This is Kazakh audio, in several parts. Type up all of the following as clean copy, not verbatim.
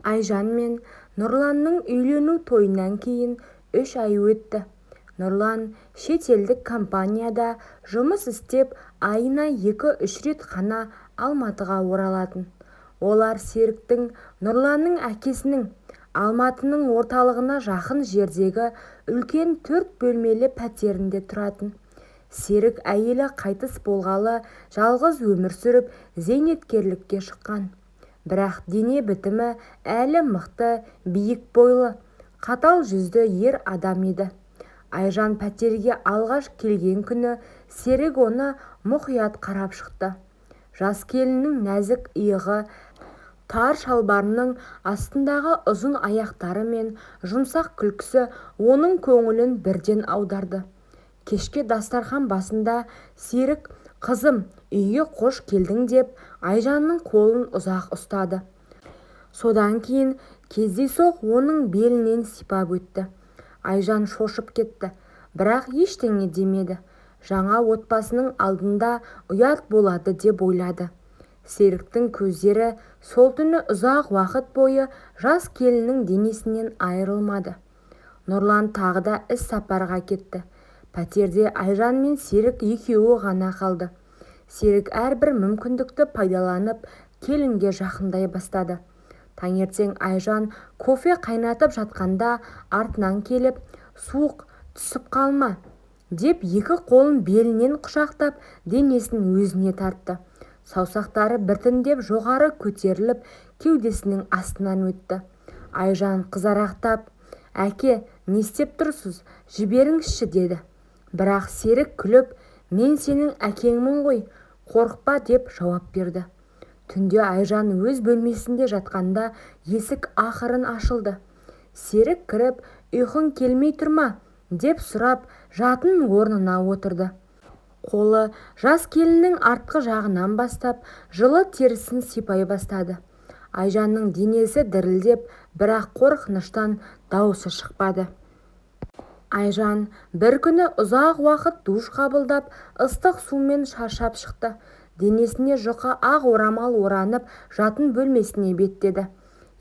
Айжан мен Нұрланның үйлену тойынан кейін 3 ай өтті. Нұрлан шетелдік компанияда жұмыс істеп, айына 2-3 рет қана Алматыға оралатын. Олар Серіктің, Нұрланның әкесінің, Алматының орталығына жақын жердегі үлкен 4 бөлмелі пәтерінде тұратын. Серік әйелі қайтыс болғалы жалғыз өмір сүріп, зейнеткерлікке шыққан. Бірақ дене бітімі әлі мықты, биік бойлы, қатал жүзді ер адам еді. Айжан пәтерге алғаш келген күні Серік оны мұқият қарап шықты. Жас келіннің нәзік иығы, тар шалбарының астындағы ұзын аяқтары мен жұмсақ күлкісі оның көңілін бірден аударды. Кешке дастархан басында Серік «Қызым, үйге қош келдің» деп Айжанның қолын ұзақ ұстады. Содан кейін кездейсоқ оның белінен сипап өтті. Айжан шошып кетті, бірақ ештеңе демеді. Жаңа отбасының алдында ұят болады деп ойлады. Серіктің көздері сол түні ұзақ уақыт бойы жас келіннің денесінен айырылмады. Нұрлан тағы да іс сапарға кетті. Пәтерде Айжан мен Серік екеуі ғана қалды. Серік әрбір мүмкіндікті пайдаланып, келінге жақындай бастады. Таңертең Айжан кофе қайнатып жатқанда артынан келіп, «Суық түсіп қалма» деп екі қолын белінен құшақтап, денесін өзіне тартты. Саусақтары біртіндеп жоғары көтеріліп, кеудесінің астынан өтті. Айжан қызарақтап, «Әке, не істеп тұрсыз? Жіберіңізші» деді. Бірақ Серік күліп, «Мен сенің әкеңмін ғой, қорықпа» деп жауап берді. Түнде Айжан өз бөлмесінде жатқанда есік ақырын ашылды. Серік кіріп, «Ұйқың келмей тұрма?» деп сұрап, жатын орнына отырды. Қолы жас келіннің артқы жағынан бастап, жылы терісін сипай бастады. Айжанның денесі дірілдеп, бірақ қорқыныштан дауысы шықпады. Айжан бір күні ұзақ уақыт душ қабылдап, ыстық сумен шаршап шықты. Денесіне жұқа ақ орамал оранып, жатын бөлмесіне беттеді.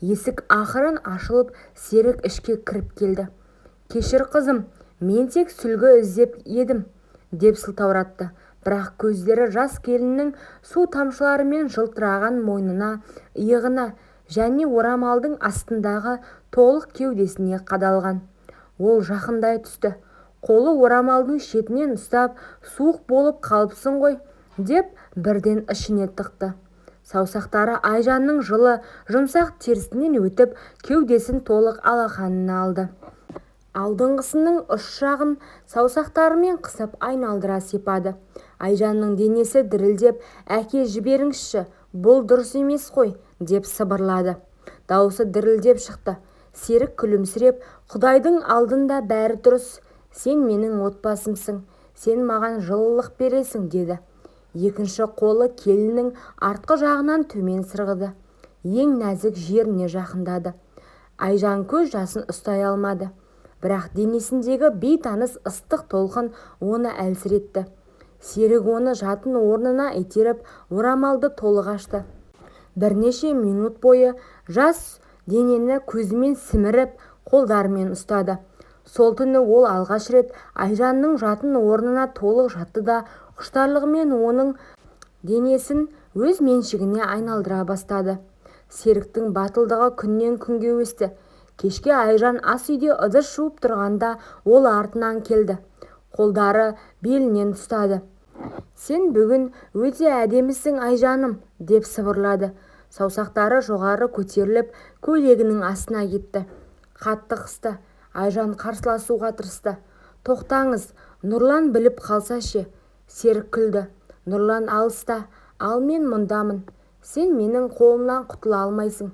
Есік ақырын ашылып, Серік ішке кіріп келді. «Кешір қызым, мен тек сүлгі іздеп едім» деп сылтауратты. Бірақ көздері жас келіннің су тамшыларымен жылтыраған мойнына, иығына және орамалдың астындағы толық кеудесіне қадалған. Ол жақындай түсті. Қолы орамалдың шетінен ұстап, «Суық болып қалыпсың ғой» деп бірден ішіне тықты. Саусақтары Айжанның жылы, жұмсақ терісінен өтіп, кеудесін толық алақанына алды. Алдыңғысының ұш жағын саусақтарымен қысып айналдыра сипады. Айжанның денесі дірілдеп, «Әке, жіберіңізші, бұл дұрыс емес қой» деп сыбырлады. Дауысы дірілдеп шықты. Серік күлімсіреп, «Құдайдың алдында бәрі дұрыс. Сен менің отбасымсың, сен маған жылылық бересің» деді. Екінші қолы келіннің артқы жағынан төмен сырғыды. Ең нәзік жеріне жақындады. Айжан көз жасын ұстай алмады. Бірақ денесіндегі бейтаныс ыстық толқын оны әлсіретті. Серік оны жатын орнына итеріп, орамалды толық ашты. Бірнеше минут бойы жас денені көзімен сіміріп, қолдарымен ұстады. Сол түні ол алғаш рет Айжанның жатын орнына толық жатты да, құштарлығымен оның денесін өз меншігіне айналдыра бастады. Серіктің батылдығы күннен күнге өсті. Кешке Айжан ас үйде ыдыс жуып тұрғанда ол артынан келді. Қолдары белінен ұстады. «Сен бүгін өте әдемісің, Айжаным» деп сыбырлады. Саусақтары жоғары көтеріліп, көйлегінің астына кетті. Қатты қысты. Айжан қарсыласуға тырысты. «Тоқтаңыз, Нұрлан біліп қалса ше?» Серік күлді. «Нұрлан алыста, ал мен мұндамын. Сен менің қолымнан құтыла алмайсың».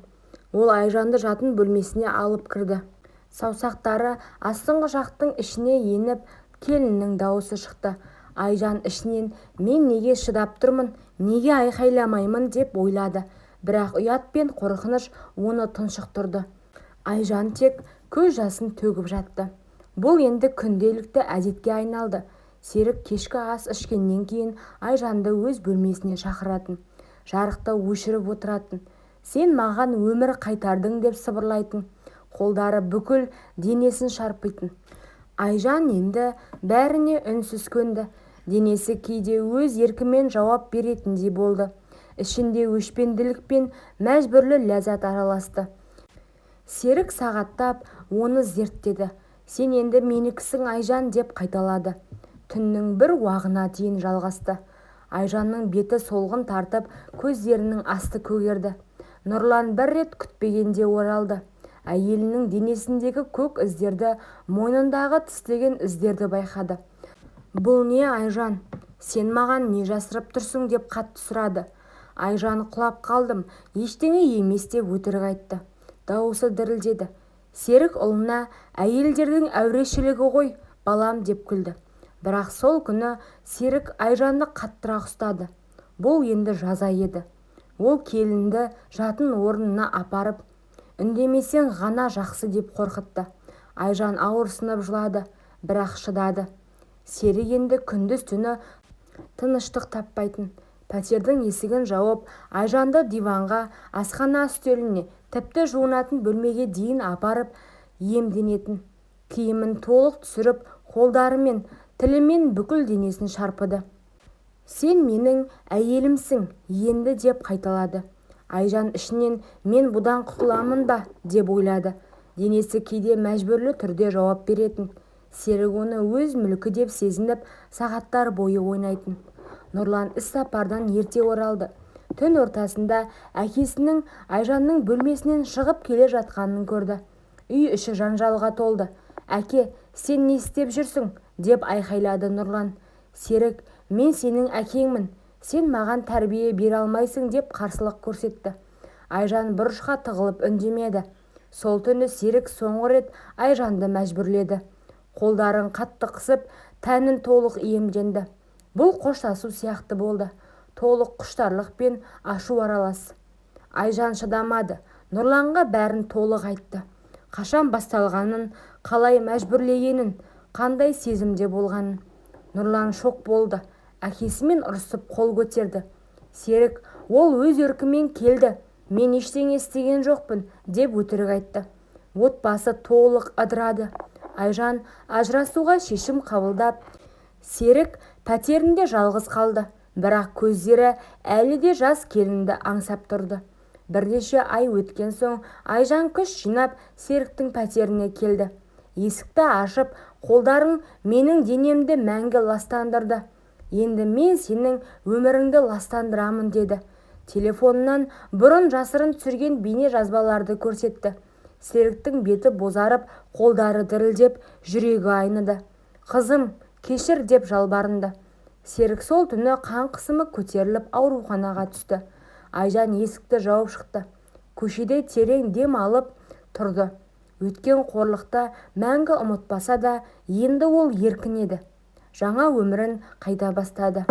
Ол Айжанды жатын бөлмесіне алып кірді. Саусақтары астыңғы жақтың ішіне еніп, келіннің дауысы шықты. Айжан ішінен «Мен неге шыдап тұрмын, неге айқайламаймын» деп ойлады. Бірақ ұят пен қорқыныш оны тұншықтырды. Айжан тек көз жасын төгіп жатты. Бұл енді күнделікті әдетке айналды. Серік кешкі ас ішкеннен кейін Айжанды өз бөлмесіне шақыратын. Жарықты өшіріп отыратын. сен маған өмір қайтардың деп сыбырлайтын, қолдары бүкіл денесін шарпитын. Айжан енді бәріне үнсіз көнді. Денесі кейде өз еркімен жауап беретіндей болды. Ішінде өшпенділік пен мәжбүрлі ләззат араласты. Серік сағаттап оны зерттеді. Сен енді менікісің Айжан деп қайталады. Түннің бір уағына дейін жалғасты. Айжанның беті солғын тартып, көздерінің асты көгерді. Нұрлан бір рет күтпегенде оралды. Әйелінің денесіндегі көк іздерді, мойнындағы тістеген іздерді байқады. Бұл не, Айжан? Сен маған не жасырып тұрсың деп қатты сұрады. Айжан құлап қалдым, ештеңе емес деп өтірік айтты. Дауысы дірілдеді. Серік ұлына әйелдердің әурешілігі ғой, балам деп күлді. Бірақ сол күні Серік Айжанды қаттырақ ұстады. Бұл енді жаза еді. Ол келінді жатын орнына апарып, үндемесең ғана жақсы деп қорқытты. Айжан ауырсынып жылады, бірақ шыдады. Серік енді күндіз түні тыныштық таппайтын. Пәтердің есігін жауып, Айжанды диванға, асхана үстеліне, тіпті жуынатын бөлмеге дейін апарып емденетін. Киімін толық түсіріп, қолдарымен, тілімен бүкіл денесін шарпыды. Сен менің әйелімсің енді деп қайталады. Айжан ішінен мен бұдан құтыламын ба деп ойлады. Денесі кейде мәжбүрлі түрде жауап беретін. Серік оны өз мүлкі деп сезініп, сағаттар бойы ойнайтын. Нұрлан іс сапардан ерте оралды. Түн ортасында әкесінің Айжанның бөлмесінен шығып келе жатқанын көрді. Үй іші жанжалға толды. Әке, сен не істеп жүрсің? Деп айқайлады Нұрлан. Серік, мен сенің әкеңмін. Сен маған тәрбие бере алмайсың деп қарсылық көрсетті. Айжан бұрышқа тығылып үндемеді. Сол түні Серік соңғы рет Айжанды мәжбүрледі. Қолдарын қатты қысып, тәнін толық иемденді. Бұл қоштасу сияқты болды. Толық құштарлық пен ашу аралас. Айжан шыдамады. Нұрланға бәрін толық айтты. Қашан басталғанын, қалай мәжбүрлегенін, қандай сезімде болғанын. Нұрлан шок болды. Әкесімен ұрысып қол көтерді. Серік, ол өз еркімен келді. Мен ештеңе істеген жоқпын деп өтірік айтты. Отбасы толық ыдырады. Айжан ажырасуға шешім қабылдап, Серік пәтерінде жалғыз қалды. Бірақ көздері әлі де жас келінді аңсап тұрды. Бірнеше ай өткен соң Айжан күш жинап Серіктің пәтеріне келді. Есікті ашып, қолдарың менің денемді мәңгі ластандырды. Енді мен сенің өміріңді ластандырамын деді. Телефонынан бұрын жасырын түсірген бейне жазбаларды көрсетті. Серіктің беті бозарып, қолдары дірілдеп, жүрегі айныды. Қызым, кешір деп жалбарынды. Серік сол түні қан қысымы көтеріліп ауруханаға түсті. Айжан есікті жауып шықты. Көшеде терең дем алып тұрды. Өткен қорлықта мәңгі ұмытпаса да, енді ол еркін еді. Жаңа өмірін қайта бастады.